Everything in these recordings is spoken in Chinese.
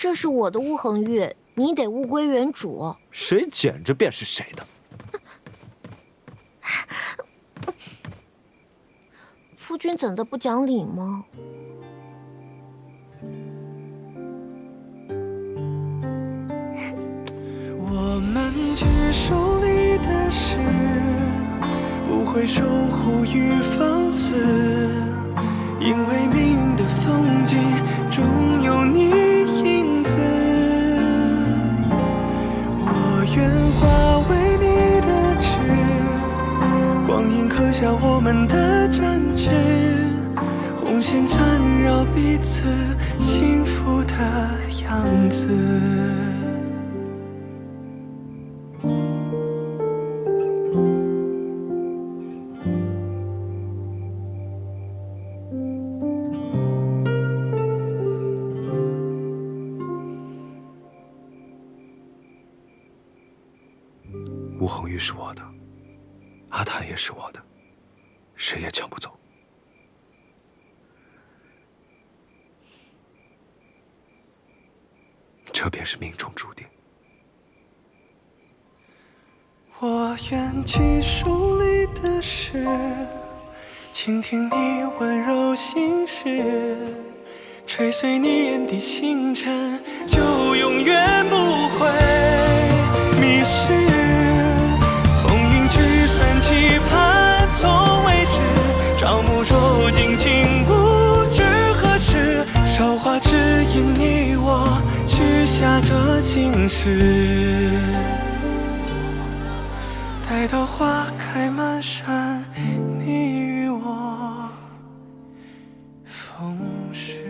这是我的乌恒玉，你得物归原主。谁捡着便是谁的。夫君怎的不讲理吗？我们举手里的事，不会守护与放肆，因为命运的风景中有你影子。我愿化为你的纸，光阴刻下我们的真挚，红线缠绕彼此幸福的样子。吴恒玉是我的，阿谭也是我的，谁也抢不走。这便是命中注定。我愿举手里的事，倾听你温柔心事，吹碎你眼底星辰，就永远不会迷失。风云聚散，期盼从未知，朝暮若惊，情不知何时。韶华指引你我许下这情誓，待到花开满山，你与我逢时。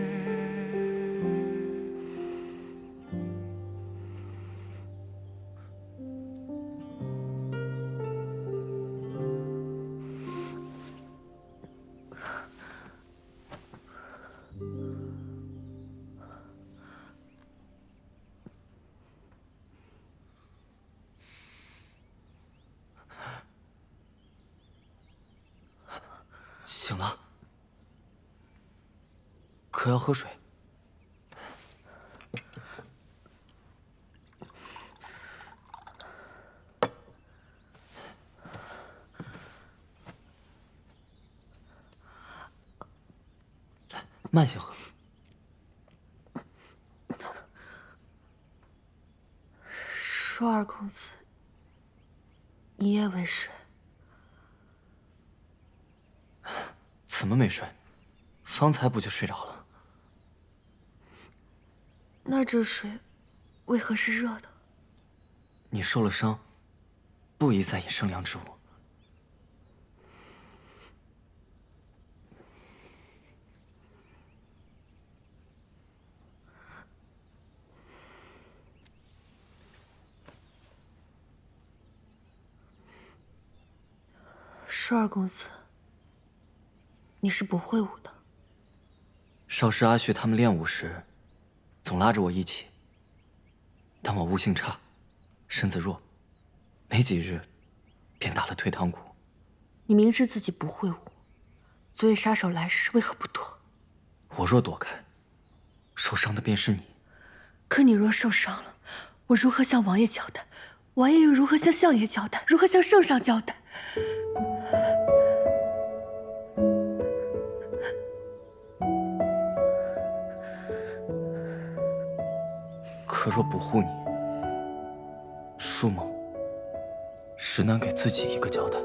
醒了，可要喝水。来，慢些喝。舒二公子，一夜未睡。怎么没睡？方才不就睡着了？那这水为何是热的？你受了伤，不宜再饮生凉之物。舒二公子，你是不会武的。少时阿旭他们练武时，总拉着我一起，但我悟性差，身子弱，没几日便打了退堂鼓。你明知自己不会武，昨夜杀手来时为何不躲？我若躲开，受伤的便是你。可你若受伤了，我如何向王爷交代？王爷又如何向相爷交代？如何向圣上交代？可若不护你，舒某实难给自己一个交代。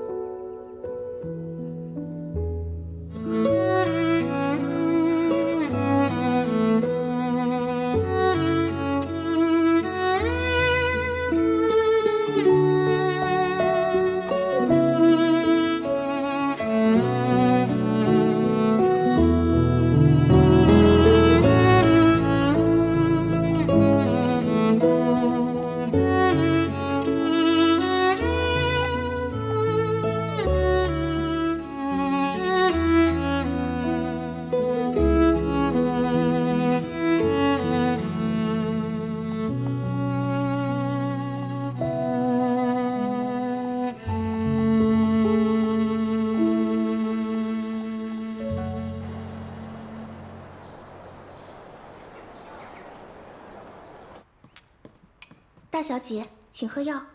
大小姐，请喝药。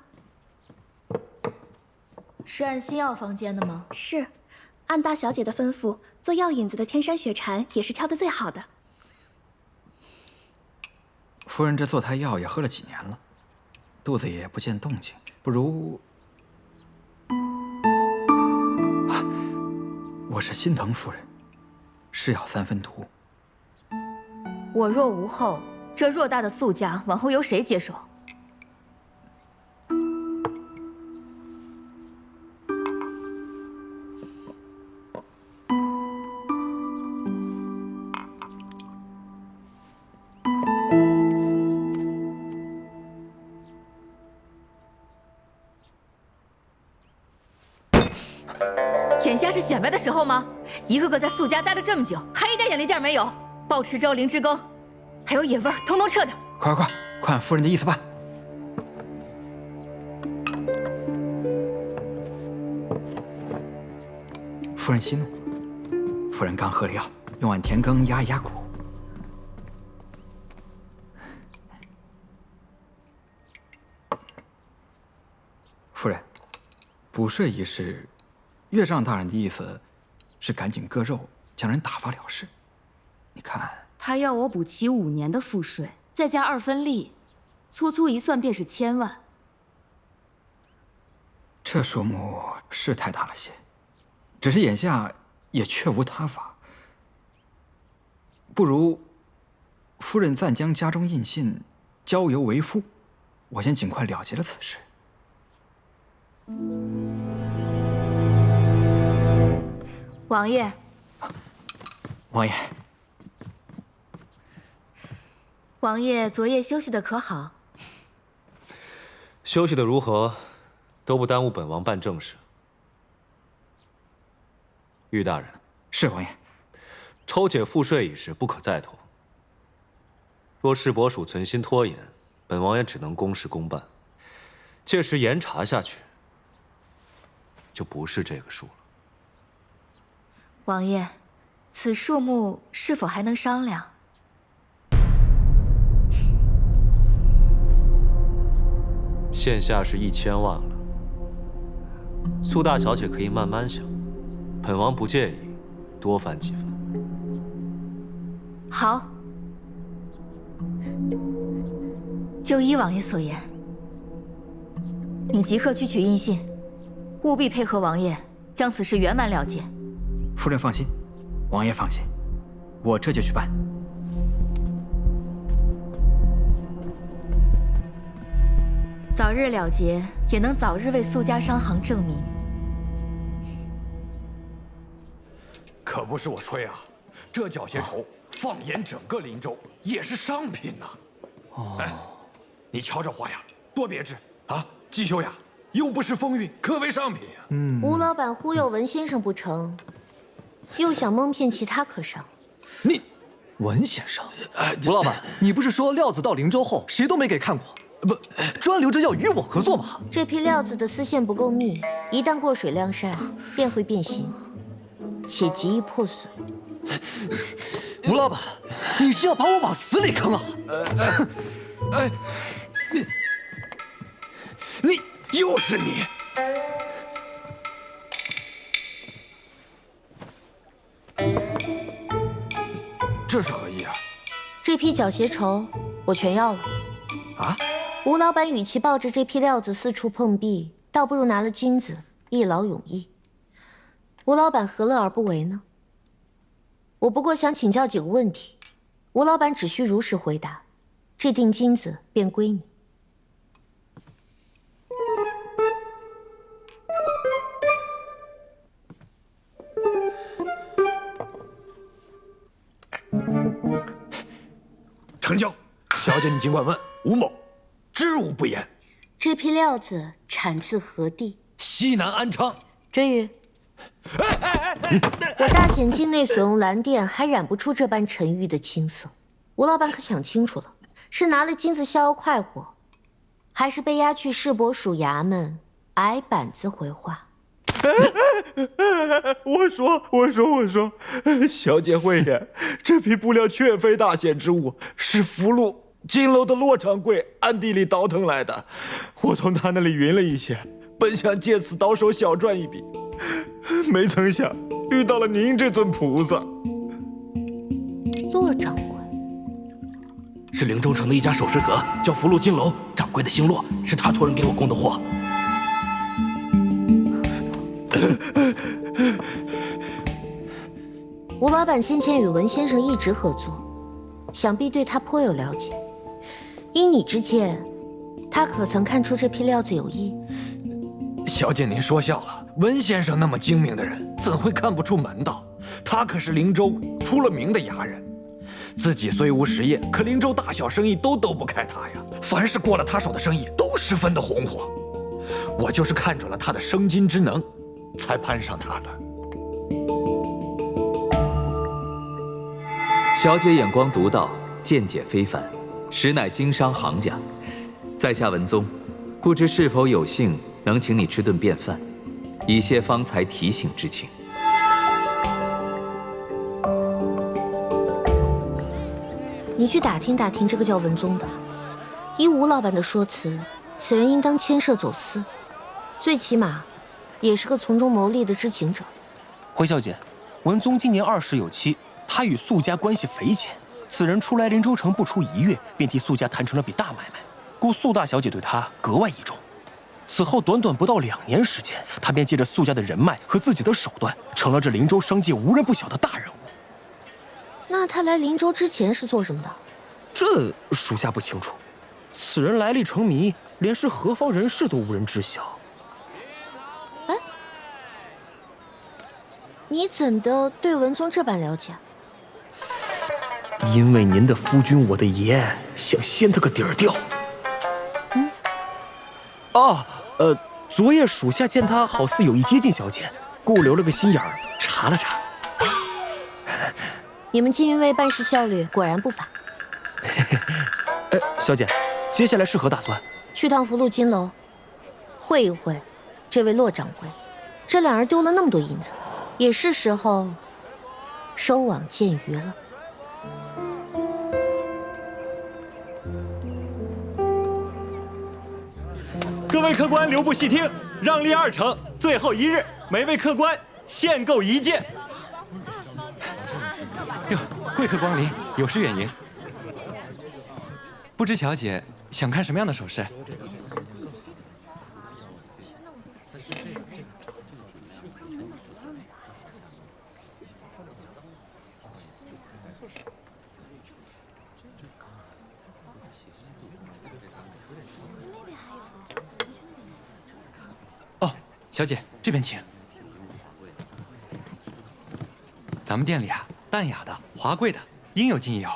是按新药房煎的吗？是，按大小姐的吩咐，做药引子的天山雪蝉也是挑的最好的。夫人这坐胎药也喝了几年了，肚子也不见动静，不如……我是心疼夫人，是药3分毒。我若无后，这偌大的苏家往后由谁接手？眼下是显摆的时候吗？一个个在苏家待了这么久，还一点眼力劲儿没有？鲍池粥、灵芝羹，还有野味儿，统统撤掉！快，按夫人的意思办。夫人息怒，夫人刚喝了药，用碗甜羹压一压苦。夫人，补税一事，岳丈大人的意思是赶紧割肉，将人打发了事。你看，他要我补齐5年的赋税，再加2分利，粗粗一算便是1000万。这数目是太大了些，只是眼下也确无他法。不如夫人暂将家中印信交由为夫，我先尽快了结了此事。王爷，王爷，王爷昨夜休息的可好？休息的如何，都不耽误本王办正事。玉大人，是王爷。抽解赋税一事不可再拖。若市伯署存心拖延，本王也只能公事公办。届时严查下去，就不是这个数了。王爷，此数目是否还能商量？现下是1000万了，苏大小姐可以慢慢想，本王不介意多翻几番。好，就依王爷所言，你即刻去取印信，务必配合王爷，将此事圆满了结。夫人放心，王爷放心，我这就去办。早日了结，也能早日为苏家商行正名。可不是我吹啊，这缴械绸放眼整个林州也是商品呐。哎，你瞧这花样，多别致啊！季修雅又不是风韵，可为商品啊。吴老板忽悠文先生不成，又想蒙骗其他客商。你，文先生，吴老板，你不是说料子到灵州后谁都没给看过？不，专留着要与我合作吗？这批料子的丝线不够密，一旦过水晾晒，便会变形，且极易破损。吴老板，你是要把我往死里坑啊？哎，你又是你！这是何意啊？这批缴械绸我全要了。啊？吴老板与其抱着这批料子四处碰壁，倒不如拿了金子一劳永逸。吴老板何乐而不为呢？我不过想请教几个问题，吴老板只需如实回答，这锭金子便归你。成交。小姐，你尽管问，吴某知无不言。这批料子产自何地？西南安昌。追宇，我大显境内所用蓝靛还染不出这般沉郁的青色。吴老板可想清楚了，是拿了金子逍遥快活，还是被押去市伯署衙门挨板子回话？我说，小姐慧眼，这批布料确非大显之物，是福禄金楼的骆掌柜暗地里倒腾来的，我从他那里匀了一些，本想借此倒手小赚一笔，没曾想遇到了您这尊菩萨。骆掌柜是灵州城的一家首饰阁，叫福禄金楼，掌柜的姓骆，是他托人给我供的货。吴老板先前与文先生一直合作，想必对他颇有了解。依你之见，他可曾看出这批料子有异？小姐，您说笑了。文先生那么精明的人，怎会看不出门道？他可是灵州出了名的牙人，自己虽无实业，可灵州大小生意都斗不开他呀。凡是过了他手的生意，都十分的红火。我就是看准了他的生金之能，才攀上他的。小姐眼光独到，见解非凡，实乃经商行家。在下文宗，不知是否有幸能请你吃顿便饭，以谢方才提醒之情。你去打听打听这个叫文宗的。依吴老板的说辞，此人应当牵涉走私，最起码也是个从中牟利的知情者。回小姐，文宗今年20有7，他与苏家关系匪浅。此人初来灵州城不出1月，便替苏家谈成了笔大买卖，故苏大小姐对他格外倚重。此后短短不到2年时间，他便借着苏家的人脉和自己的手段，成了这灵州商界无人不晓的大人物。那他来灵州之前是做什么的？这属下不清楚。此人来历成谜，连是何方人士都无人知晓。哎，你怎的对文宗这般了解？因为您的夫君，我的爷想掀他个底儿掉。昨夜属下见他好似有意接近小姐，故留了个心眼儿，查了查。你们金云卫办事效率果然不凡。小姐，接下来是何打算？去趟福禄金楼，会一会这位骆掌柜。这两人丢了那么多银子，也是时候收网见鱼了。各位客官留步细听，让利2成，最后1日，每位客官限购1件。哟，贵客光临，有失远迎。不知小姐想看什么样的首饰？哦，小姐这边请。咱们店里啊，淡雅的、华贵的，应有尽有。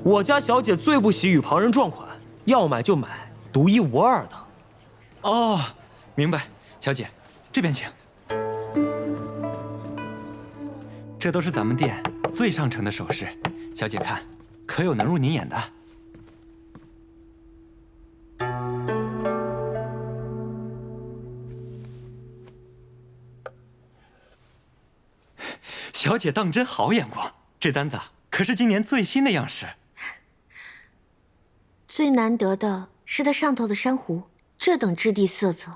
我家小姐最不喜与旁人撞款，要买就买独一无二的。哦，明白。小姐，这边请。这都是咱们店最上乘的首饰，小姐看，可有能入您眼的？小姐当真好眼光，这簪子可是今年最新的样式。最难得的是它上头的珊瑚，这等质地色泽，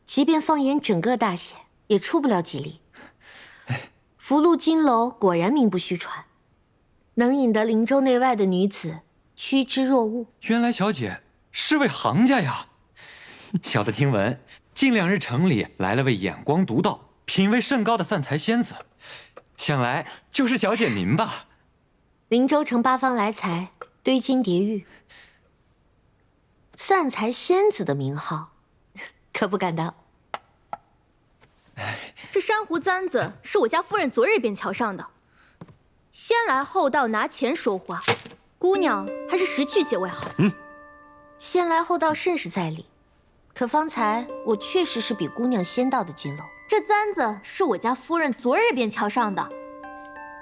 即便放眼整个大县，也出不了几粒。福禄金楼果然名不虚传，能引得灵州内外的女子趋之若鹜。原来小姐是位行家呀！小的听闻，近2日城里来了位眼光独到、品味甚高的散财仙子，想来就是小姐您吧？灵州城八方来财，堆金叠玉，散财仙子的名号，可不敢当。这珊瑚簪子是我家夫人昨日便瞧上的，先来后到拿钱说话，姑娘还是识趣些为好。先来后到甚是在理，可方才我确实是比姑娘先到的金楼。这簪子是我家夫人昨日便瞧上的。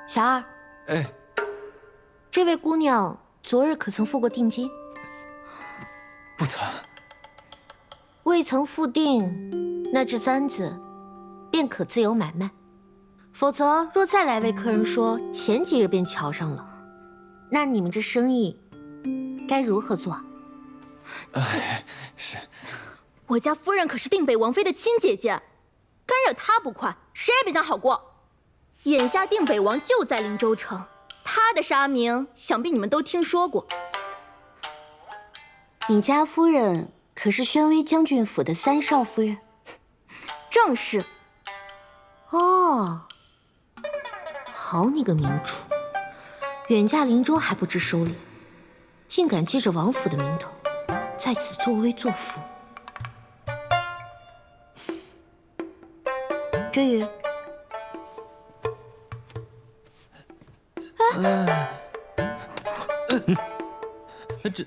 小二，这位姑娘昨日可曾付过定金？不曾。未曾付定，那只簪子便可自由买卖。否则若再来位客人说前几日便瞧上了，那你们这生意该如何做？是，我家夫人可是定北王妃的亲姐姐，干扰她不快，谁也别想好过。眼下定北王就在灵州城，他的杀名想必你们都听说过。你家夫人可是宣威将军府的三少夫人？正是。哦，好你个明主，远嫁灵州还不知收敛，竟敢借着王府的名头在此作威作福。追宇，这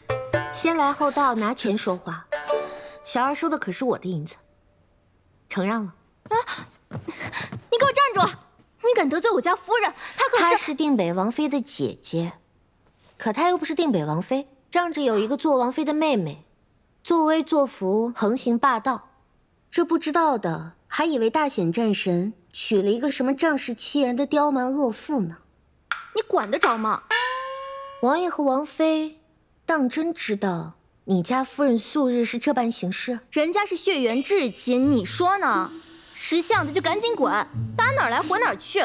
先来后到，拿钱说话。小二收的可是我的银子，承让了。你给我站住！你敢得罪我家夫人，她是定北王妃的姐姐，可她又不是定北王妃，仗着有一个做王妃的妹妹，作威作福，横行霸道。这不知道的还以为大显战神娶了一个什么仗势欺人的刁蛮恶妇呢。你管得着吗？王爷和王妃当真知道你家夫人素日是这般行事？人家是血缘至亲，你说呢？识相的就赶紧滚，打哪儿来回哪儿去。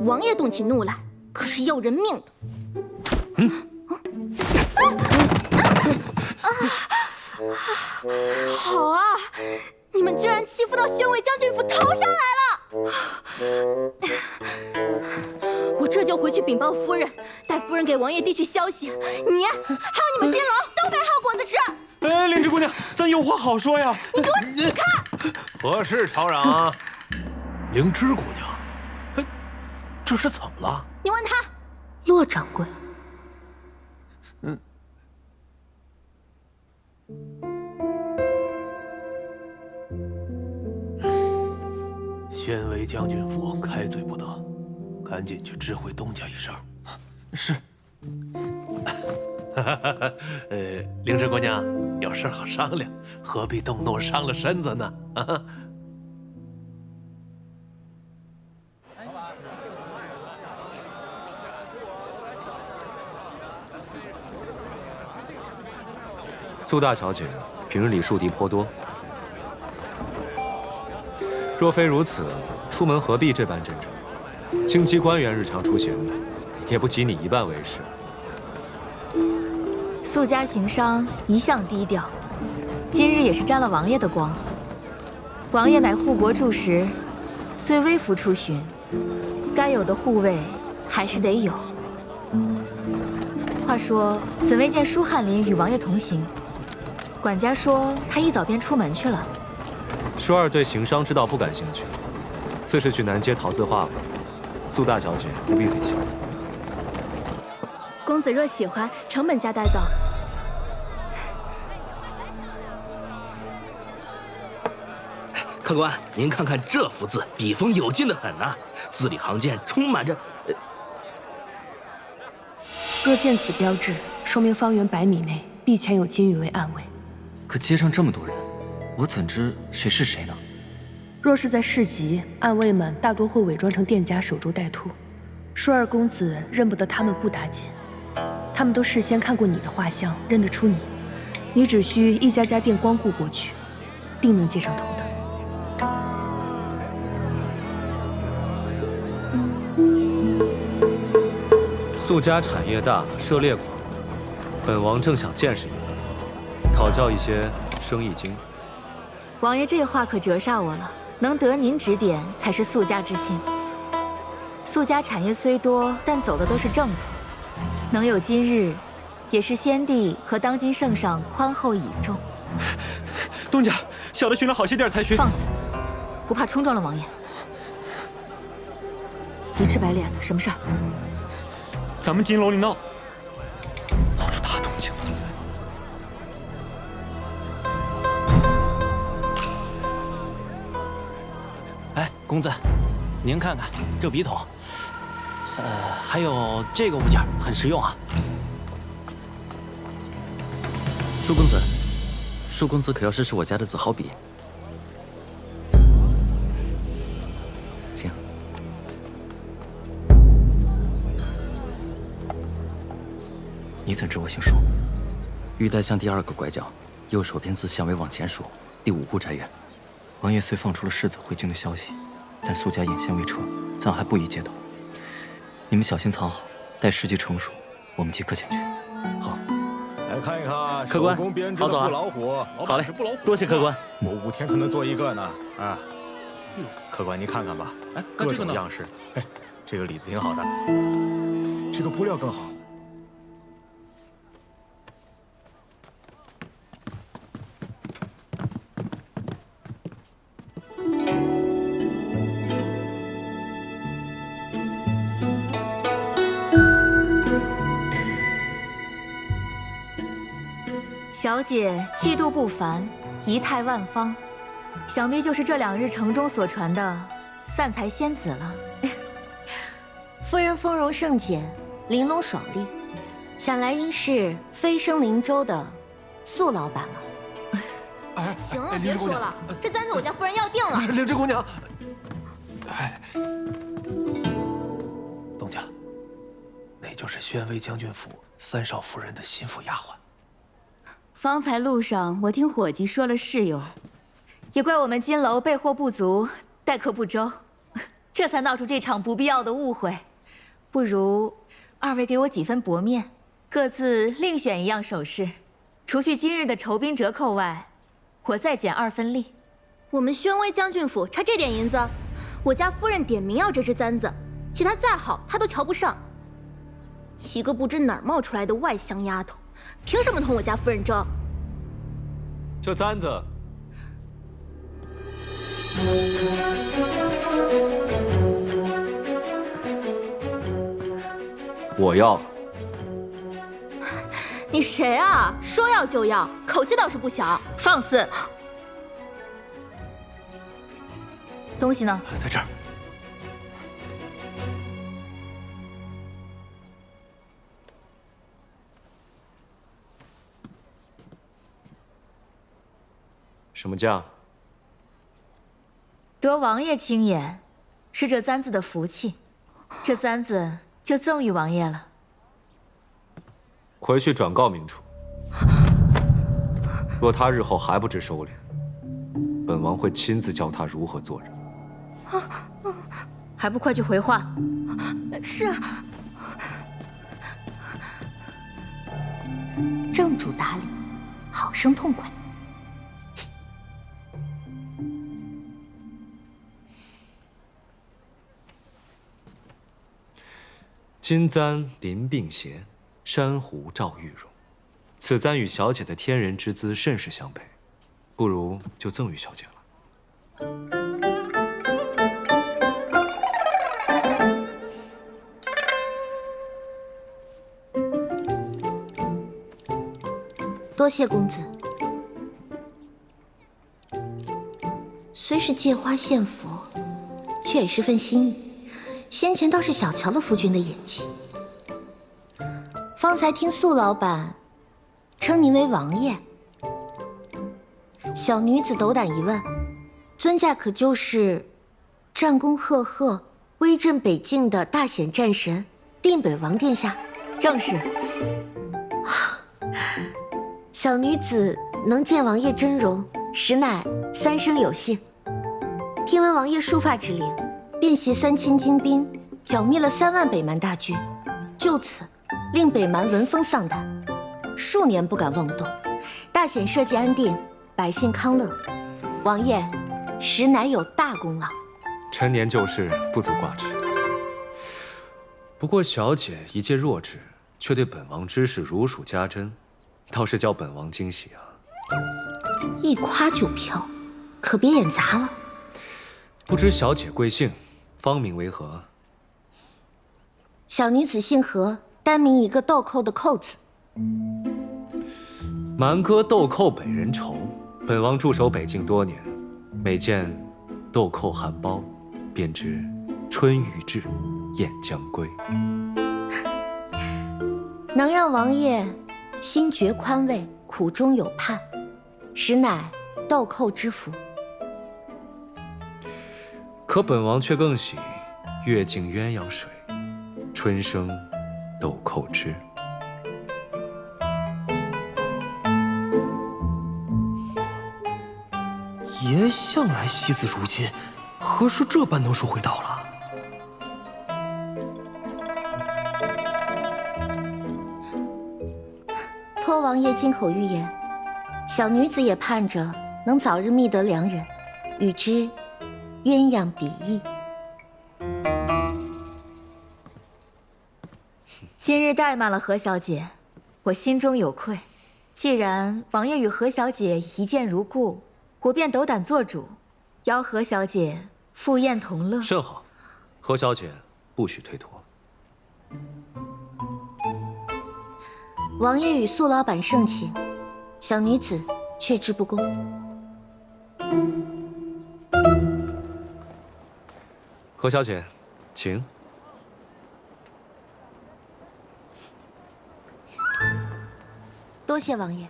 王爷动起怒来，可是要人命的。好啊，你们居然欺负到宣威将军府头上来了！我这就回去禀报夫人，带夫人给王爷递去消息。你还有你们金楼都没好果子吃。哎，灵芝姑娘，咱有话好说呀！你给我起开！何事吵嚷啊？灵芝姑娘，这是怎么了？你问他。骆掌柜。宣威将军府开罪不得，赶紧去知会东家一声。是。灵芝姑娘，有事好商量，何必动怒伤了身子呢？啊！苏大小姐平日里树敌颇多，若非如此，出门何必这般真诚？京畿官员日常出行，也不及你一半为是。苏家行商一向低调，今日也是沾了王爷的光。王爷乃护国柱石，虽微服出巡，该有的护卫还是得有。话说，怎未见舒翰林与王爷同行？管家说他一早便出门去了。舒儿对行商之道不感兴趣，自是去南街陶字画吧。苏大小姐不必费心。公子若喜欢，承本价带走。客官，您看看这幅字，笔锋有劲的很呐，字里行间充满着……若见此标志，说明方圆100米内必前有金玉为暗卫。可街上这么多人，我怎知谁是谁呢？若是在市集，暗卫们大多会伪装成店家守株待兔。舒儿公子认不得他们不打紧，他们都事先看过你的画像，认得出你。你只需一家家店光顾过去，定能接上头的。苏家产业大，涉猎广，本王正想见识一番，讨教一些生意经。王爷这话可折煞我了，能得您指点，才是苏家之幸。苏家产业虽多，但走的都是正途，能有今日，也是先帝和当今圣上宽厚倚重。东家，小的寻了好些地儿才寻。放肆！不怕冲撞了王爷？急赤白脸的，什么事儿？咱们金楼里闹出大动静了。哎，公子，您看看这笔筒，还有这个物件很实用啊。舒公子，舒公子可要试试我家的字毫笔？请。你怎知我姓舒？玉带巷第2个拐角，右手边自巷尾往前数，第5户宅院。王爷虽放出了世子回京的消息，但苏家眼线未撤，暂还不宜接头。你们小心藏好，待时机成熟，我们即刻前去。好。来看一看，客官，手工编织好走啊！的布老虎。好嘞，多谢客官。我5天才能做一个呢。啊，客官您看看吧，各种样式。哎，这个里子挺好的，这个布料更好。小姐气度不凡，仪态万方，想必就是这2日城中所传的散财仙子了。夫人丰容盛简，玲珑爽丽，想来应是飞升灵州的素老板了。行了，别说了，这簪子我家夫人要定了。灵芝姑娘，哎，东家，那就是宣威将军府3少夫人的心腹丫鬟。方才路上我听伙计说了事由，也怪我们金楼备货不足，待客不周，这才闹出这场不必要的误会。不如2位给我几分薄面，各自另选1样首饰，除去今日的酬宾折扣外，我再减2分利。我们宣威将军府差这点银子，我家夫人点名要这只簪子，其他再好她都瞧不上。一个不知哪儿冒出来的外乡丫头，凭什么同我家夫人争？这簪子，我要了。你谁啊？说要就要，口气倒是不小。放肆！东西呢？在这儿。什么价？得王爷青眼，是这簪子的福气，这簪子就赠与王爷了。回去转告明楚，若他日后还不知收敛，本王会亲自教他如何做人。还不快去回话！是。正主打理，好生痛快。金簪临并斜，珊瑚照玉容。此簪与小姐的天人之姿甚是相配，不如就赠与小姐了。多谢公子。虽是借花献佛，却也是份心意。先前倒是小瞧了夫君的演技。方才听素老板称您为王爷，小女子斗胆一问，尊驾可就是战功赫赫、威震北境的大显战神定北王殿下？正是。小女子能见王爷真容，实乃3生有幸。听闻王爷束发之灵，便携3000精兵，剿灭了3万北蛮大军，就此令北蛮闻风丧胆，数年不敢妄动，大显社稷安定，百姓康乐。王爷实乃有大功劳。陈年旧事，不足挂齿。不过小姐一介弱智，却对本王之事如数家珍，倒是叫本王惊喜啊！一夸就飘，可别演砸了。不知小姐贵姓，芳名为何？小女子姓何，单名一个豆蔻的蔻字。蛮歌豆蔻北人愁，本王驻守北境多年，每见豆蔻含苞，便知春欲至，雁将归。能让王爷心觉宽慰，苦中有盼，实乃豆蔻之福。可本王却更喜月静鸳鸯水，春生豆蔻枝。爷向来惜字如金，何时这般能说会道了？托王爷金口玉言，小女子也盼着能早日觅得良人，与之鸳鸯比翼。今日怠慢了何小姐，我心中有愧。既然王爷与何小姐一见如故，我便斗胆做主，邀何小姐赴宴同乐。甚好，何小姐不许推脱。王爷与苏老板盛情，小女子却之不恭。何小姐，请。多谢王爷。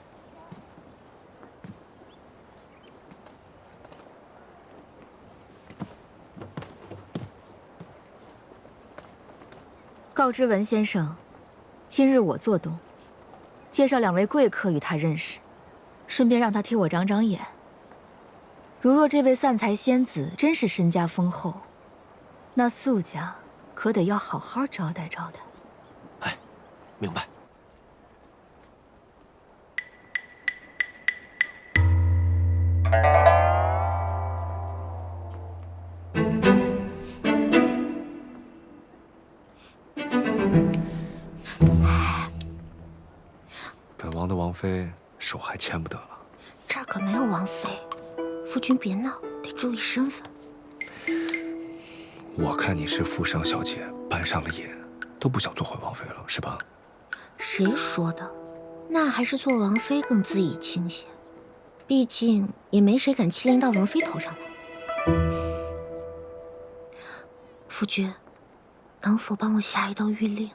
告知文先生，今日我做东，介绍2位贵客与他认识，顺便让他替我长长眼。如若这位散财仙子真是身家丰厚，那素家可得要好好招待招待。哎，明白。本王的王妃手还牵不得了。这儿可没有王妃，夫君别闹，得注意身份。我看你是富商小姐，搬上了眼，都不想做回王妃了，是吧？谁说的？那还是做王妃更恣意清闲。毕竟也没谁敢欺凌到王妃头上来。夫君，能否帮我下一道谕令？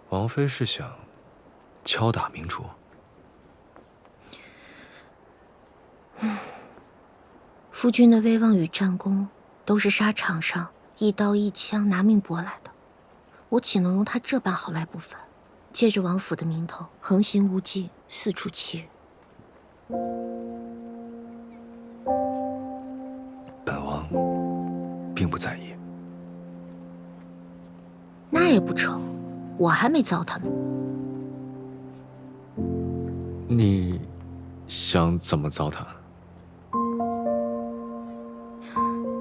王妃是想敲打明主？夫君的威望与战功，都是沙场上一刀一枪拿命搏来的，我岂能容他这般好赖不凡，借着王府的名头横行无忌，四处欺人？本王并不在意。那也不成，我还没糟蹋呢。你想怎么糟蹋？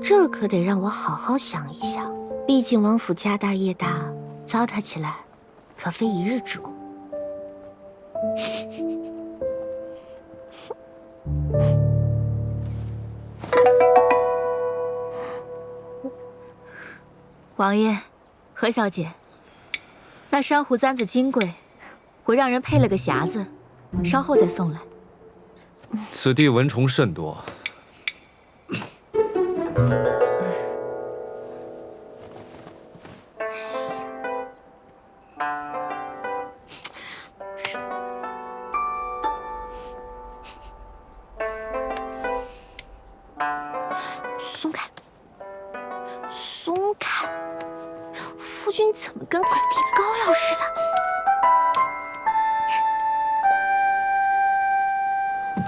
这可得让我好好想一想。毕竟王府家大业大，糟蹋起来可非一日之功。王爷，何小姐，那珊瑚簪子金贵，我让人配了个匣子，稍后再送来。此地蚊虫甚多。松开，松开！夫君怎么跟快递膏药似的？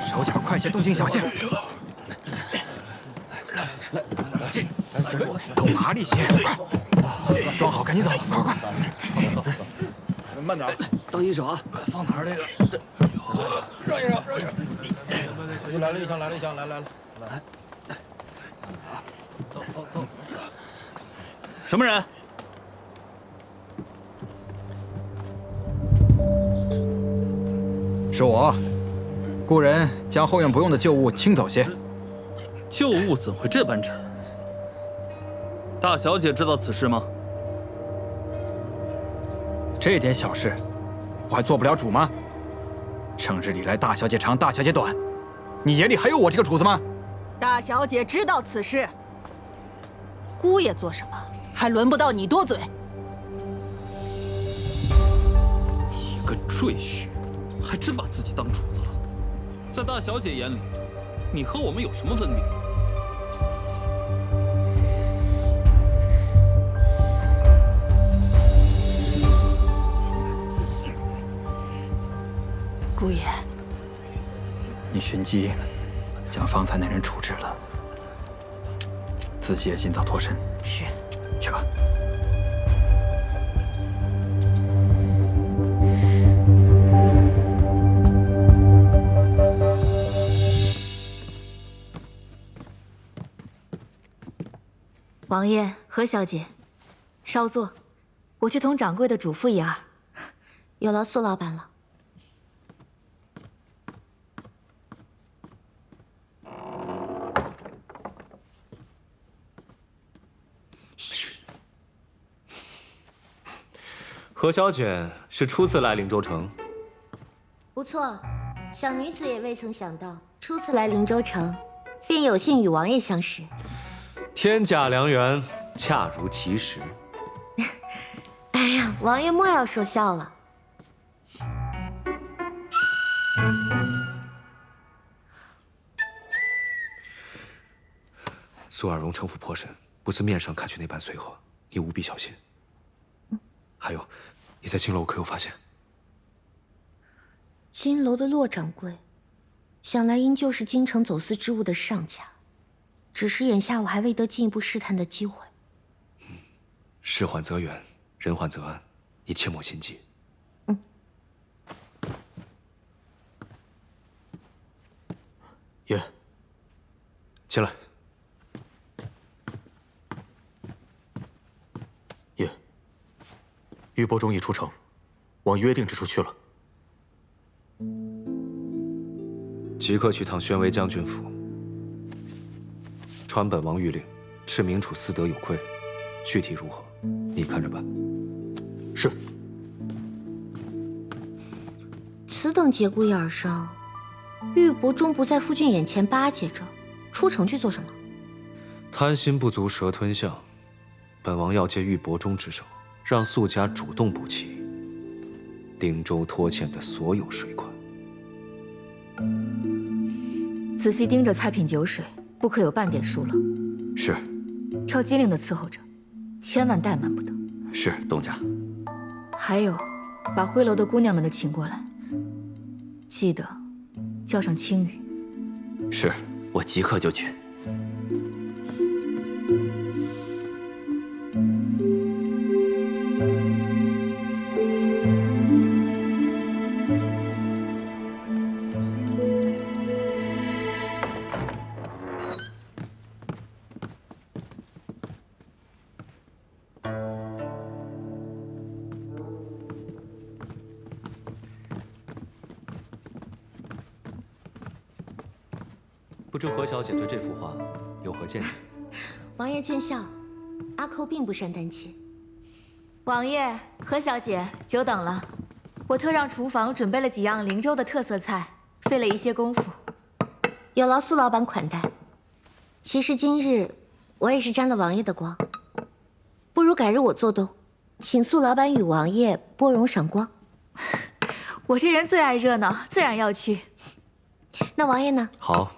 手脚快些，动静小些。都麻利些，快！装好，赶紧走，快快！慢点，当心手啊！放哪儿这个？让一让，让一让。又来了一箱，来了一箱，来。走。什么人？是我。故人将后院不用的旧物清走些。旧物怎会这般沉？大小姐知道此事吗？这点小事，我还做不了主吗？成日里来大小姐长，大小姐短，你眼里还有我这个主子吗？大小姐知道此事，姑爷做什么，还轮不到你多嘴。一个赘婿，还真把自己当主子了。在大小姐眼里，你和我们有什么分别？姑爷，你寻机，将方才那人处置了。自己也尽早脱身。是。去吧。王爷、何小姐，稍坐，我去同掌柜的嘱咐一二。有劳苏老板了。何小姐是初次来灵州城，不错，小女子也未曾想到，初次来灵州城，便有幸与王爷相识。天价良缘，恰如其时。哎呀，王爷莫要说笑了。苏尔荣城府颇深，不似面上看去那般随和，你务必小心。还有，你在金楼可有发现？金楼的骆掌柜，想来应就是京城走私之物的上家，只是眼下我还未得进一步试探的机会。事缓则圆，人缓则安，你切莫心急。爷，进来。爷，玉伯忠已出城，往约定之处去了。即刻去趟宣威将军府，传本王谕令，斥明楚私德有亏，具体如何，你看着办。是。此等节骨眼上，玉伯忠不在夫君眼前巴结着，出城去做什么？贪心不足蛇吞象，本王要借玉伯忠之手，让苏家主动补齐灵州拖欠的所有税款。仔细盯着菜品酒水，不可有半点疏漏。是。挑机灵的伺候着，千万怠慢不得。是，东家。还有，把徽楼的姑娘们都请过来，记得叫上青雨。是，我即刻就去。不知何小姐对这幅画有何见解？王爷见笑，阿寇并不善丹青。王爷、何小姐，久等了。我特让厨房准备了几样灵州的特色菜，费了一些功夫。有劳苏老板款待。其实今日我也是沾了王爷的光，不如改日我做东，请苏老板与王爷拨冗赏光。我这人最爱热闹，自然要去。那王爷呢？好。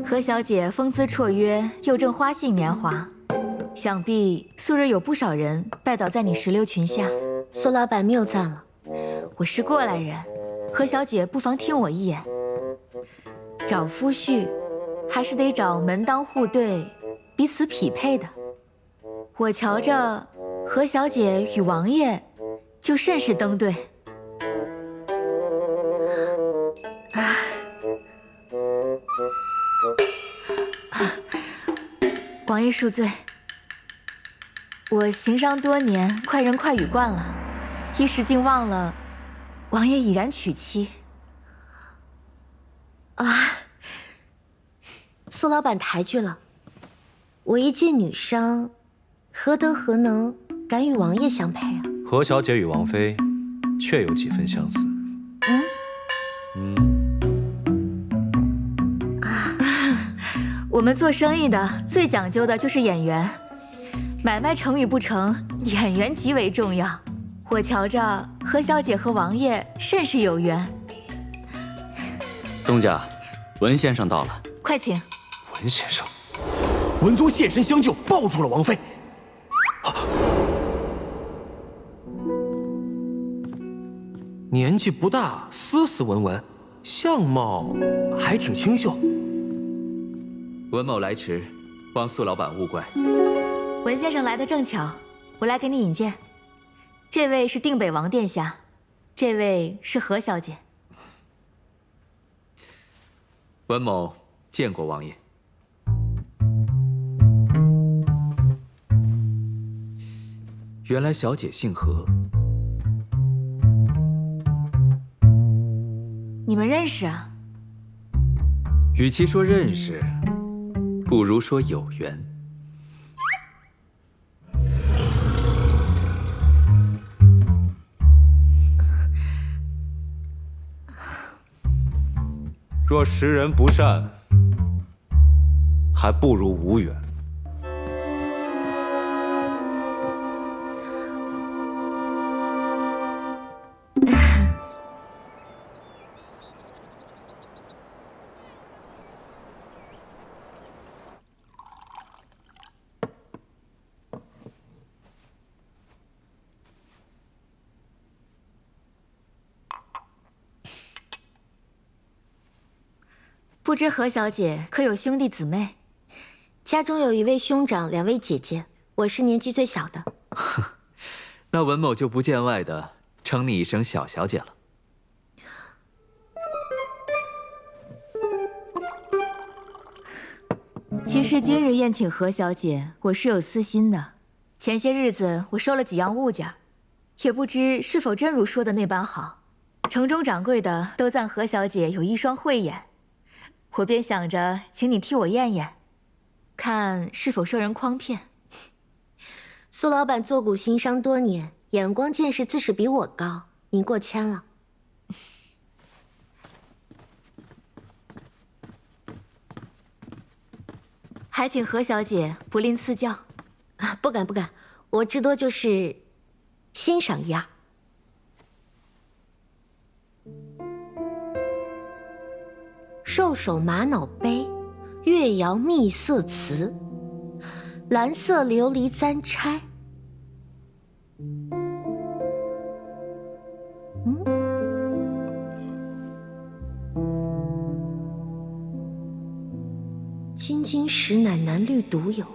何小姐风姿绰约，又正花性年华，想必素日有不少人拜倒在你石榴裙下。苏老板谬赞了，我是过来人，何小姐不妨听我一言。找夫婿，还是得找门当户对、彼此匹配的。我瞧着何小姐与王爷就甚是登对。王爷恕罪，我行商多年，快人快语惯了，一时竟忘了王爷已然娶妻。苏老板抬举了，我一介女商，何德何能敢与王爷相配啊？何小姐与王妃确有几分相似。我们做生意的最讲究的就是眼缘，买卖成与不成，眼缘极为重要。我瞧着何小姐和王爷甚是有缘。东家，文先生到了，快请。文先生，文宗现身相救，抱住了王妃。年纪不大，斯斯文文，相貌还挺清秀。文某来迟，望苏老板勿怪。文先生来得正巧，我来给你引荐。这位是定北王殿下，这位是何小姐。文某见过王爷。原来小姐姓何。你们认识啊？与其说认识，不如说有缘。若识人不善，还不如无缘。不知何小姐可有兄弟姊妹？家中有一位兄长，2位姐姐，我是年纪最小的。那文某就不见外的称你一声小小姐了。其实今日宴请何小姐，我是有私心的。前些日子我收了几样物件，也不知是否真如说的那般好。城中掌柜的都赞何小姐有一双慧眼。我便想着，请你替我验验，看是否受人诓骗。苏老板做古行商多年，眼光见识自是比我高，您过谦了。还请何小姐不吝赐教。不敢不敢，我至多就是欣赏一二。兽首玛瑙杯，月窑秘色瓷，蓝色琉璃簪钗。金晶石乃南律独有，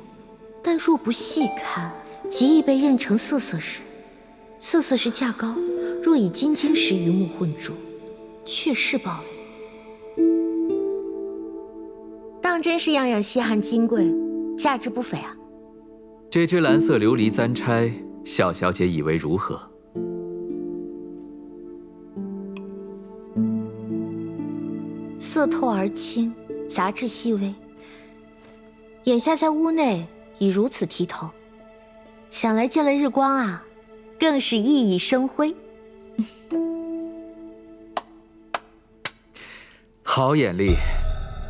但若不细看，极易被认成色色石。色色石价高，若以金晶石鱼目混铸，确是宝类。当真是样样稀罕金贵，价值不菲啊！这只蓝色琉璃簪钗，小小姐以为如何？色透而清，杂质细微。眼下在屋内已如此剔透，想来见了日光啊，更是熠熠生辉。好眼力，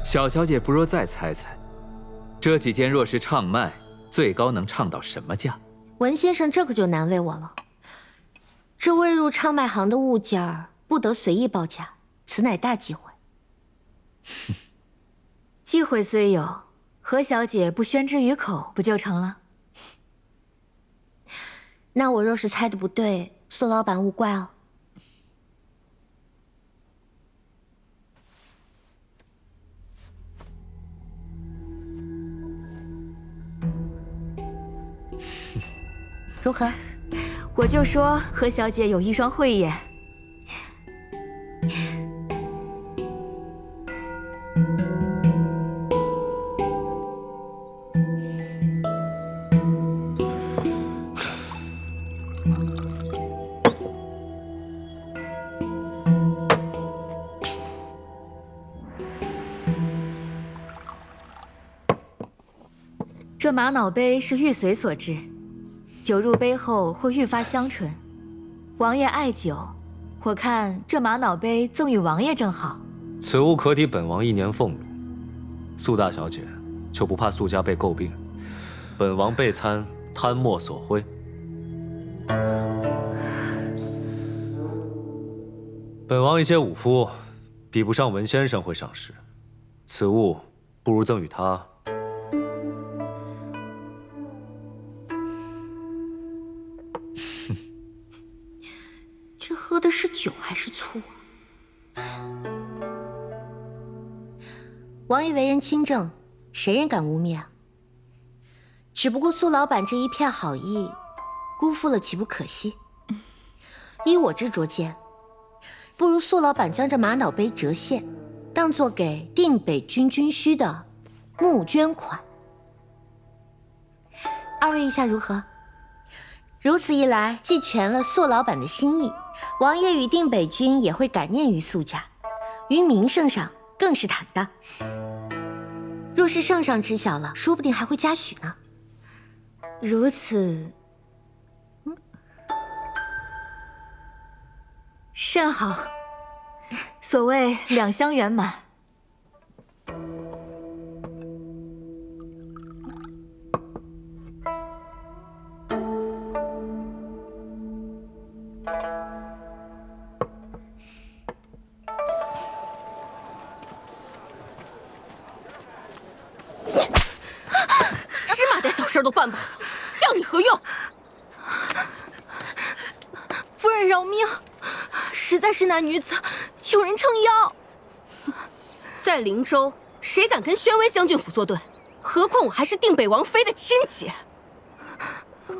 小小姐不若再猜猜，这几件若是唱卖，最高能唱到什么价？文先生这可就难为我了。这未入唱卖行的物件儿，不得随意报价，此乃大忌讳。忌讳虽有，何小姐不宣之于口，不就成了？那我若是猜的不对，苏老板勿怪哦。如何？我就说何小姐有一双慧眼。这玛瑙杯是玉髓所制，酒入杯后会愈发香醇。王爷爱酒，我看这玛瑙杯赠与王爷正好。此物可抵本王1年俸禄。苏大小姐就不怕苏家被诟病，本王备餐贪墨所挥。本王一介武夫，比不上文先生会赏识，此物不如赠与他。这喝的是酒还是王爷为人清正，谁人敢污蔑啊？只不过苏老板这一片好意，辜负了岂不可惜？依我之拙见，不如苏老板将这玛瑙杯折现，当做给定北军军需的募捐款。二位意下如何？如此一来，既全了苏老板的心意，王爷与定北军也会感念于苏家，于名声上更是坦荡。若是圣上知晓了，说不定还会嘉许呢。如此，甚好。所谓两相圆满。芝麻点小事都办不好，要你何用？夫人饶命！实在是那女子有人撑腰。在灵州，谁敢跟宣威将军府作对？何况我还是定北王妃的亲戚，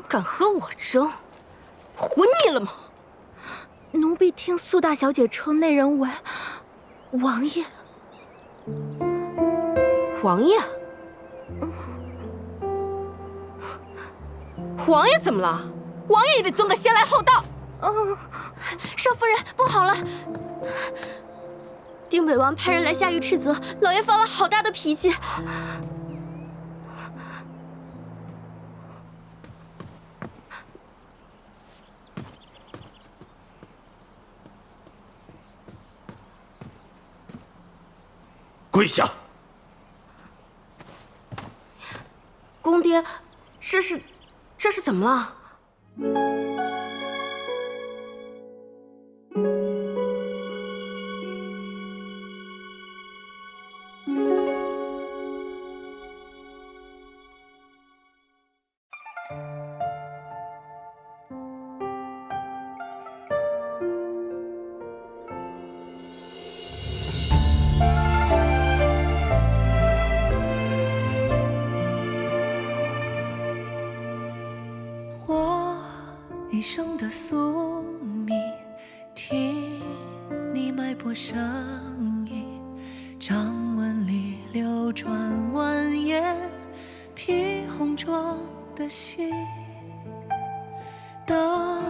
敢和我争，活腻了吗？奴婢听苏大小姐称那人为王爷。王爷？王爷怎么了？王爷也得尊个先来后到。少夫人，不好了！定北王派人来下狱斥责，老爷发了好大的脾气。跪下！公爹，这是怎么了？一生的宿命，听你脉搏声音，掌纹里流转蜿蜒，披红妆的心，灯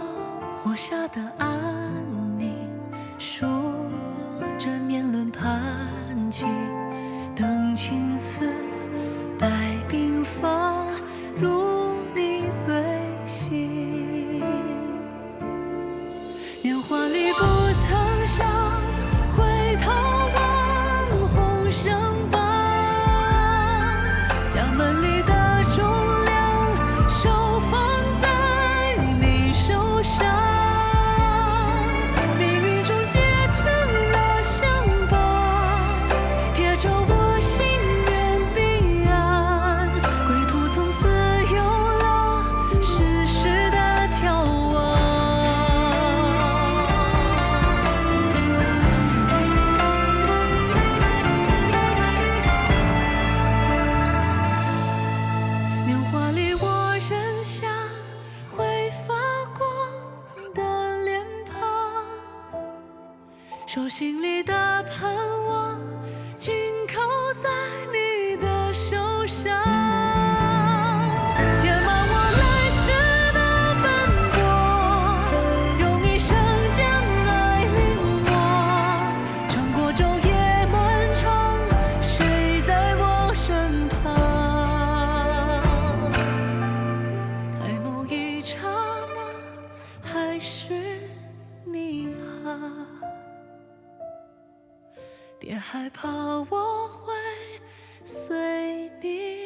火下的安宁，数着年轮盘踞，等青丝待鬓发，如你随行。年华里不曾想，回头望红绳绑，家门里的重量，手放在你手上，命运中结成了相伴，贴着我心愿彼岸，归途从此有了世事的眺望。年华里我认下会发光的脸庞，手心里的盼望紧靠在你的手上，填满我来时的奔波，用一生将爱领我，穿过昼夜漫长，谁在我身旁？抬眸一刹那，还是你啊，别害怕，我会随你。